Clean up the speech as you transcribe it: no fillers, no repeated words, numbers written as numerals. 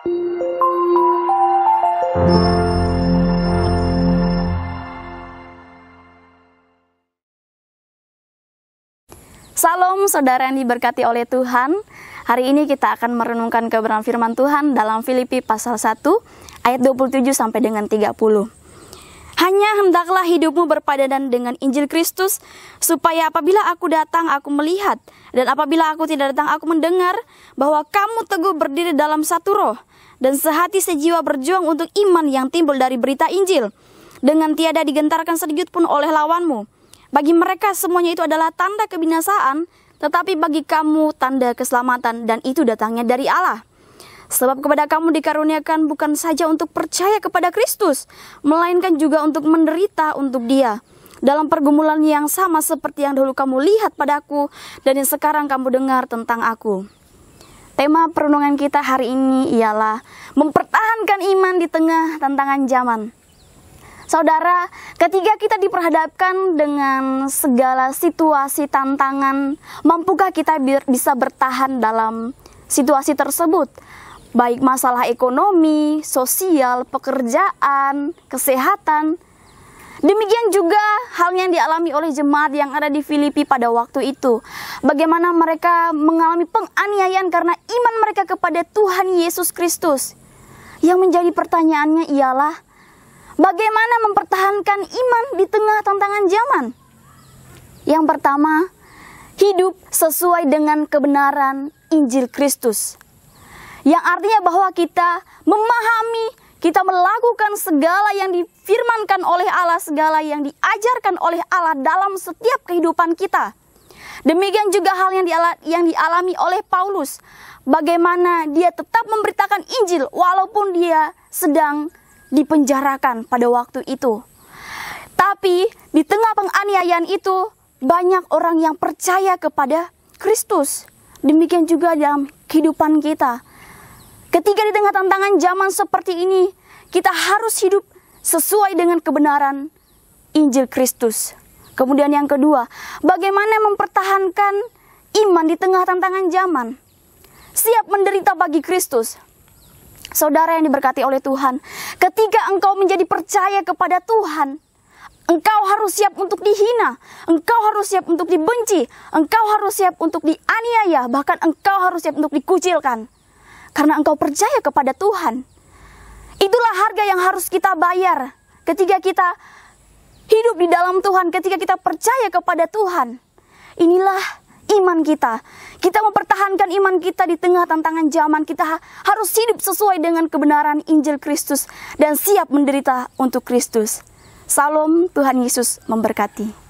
Salam saudara yang diberkati oleh Tuhan. Hari ini kita akan merenungkan kebenaran firman Tuhan dalam Filipi pasal 1 ayat 27 sampai dengan 30. Hanya hendaklah hidupmu berpadanan dengan Injil Kristus, supaya apabila aku datang aku melihat, dan apabila aku tidak datang aku mendengar, bahwa kamu teguh berdiri dalam satu roh, dan sehati sejiwa berjuang untuk iman yang timbul dari berita Injil, dengan tiada digentarkan sedikit pun oleh lawanmu. Bagi mereka semuanya itu adalah tanda kebinasaan, tetapi bagi kamu tanda keselamatan, dan itu datangnya dari Allah. Sebab kepada kamu dikaruniakan bukan saja untuk percaya kepada Kristus, melainkan juga untuk menderita untuk Dia, dalam pergumulan yang sama seperti yang dahulu kamu lihat padaku, dan yang sekarang kamu dengar tentang aku. Tema perenungan kita hari ini ialah mempertahankan iman di tengah tantangan zaman. Saudara, ketika kita diperhadapkan dengan segala situasi tantangan, mampukah kita bisa bertahan dalam situasi tersebut? Baik masalah ekonomi, sosial, pekerjaan, kesehatan. Demikian juga halnya yang dialami oleh jemaat yang ada di Filipi pada waktu itu. Bagaimana mereka mengalami penganiayaan karena iman mereka kepada Tuhan Yesus Kristus. Yang menjadi pertanyaannya ialah, bagaimana mempertahankan iman di tengah tantangan zaman? Yang pertama, hidup sesuai dengan kebenaran Injil Kristus. Yang artinya bahwa kita memahami, kita melakukan segala yang difirmankan oleh Allah, segala yang diajarkan oleh Allah dalam setiap kehidupan kita. Demikian juga hal yang dialami oleh Paulus. Bagaimana dia tetap memberitakan Injil walaupun dia sedang dipenjarakan pada waktu itu. Tapi di tengah penganiayaan itu banyak orang yang percaya kepada Kristus. Demikian juga dalam kehidupan kita. Ketika di tengah tantangan zaman seperti ini, kita harus hidup sesuai dengan kebenaran Injil Kristus. Kemudian yang kedua, bagaimana mempertahankan iman di tengah tantangan zaman? Siap menderita bagi Kristus. Saudara yang diberkati oleh Tuhan, ketika engkau menjadi percaya kepada Tuhan, engkau harus siap untuk dihina, engkau harus siap untuk dibenci, engkau harus siap untuk dianiaya, bahkan engkau harus siap untuk dikucilkan. Karena engkau percaya kepada Tuhan. Itulah harga yang harus kita bayar ketika kita hidup di dalam Tuhan, ketika kita percaya kepada Tuhan. Inilah iman kita. Kita mempertahankan iman kita di tengah tantangan zaman. Kita harus hidup sesuai dengan kebenaran Injil Kristus dan siap menderita untuk Kristus. Salam, Tuhan Yesus memberkati.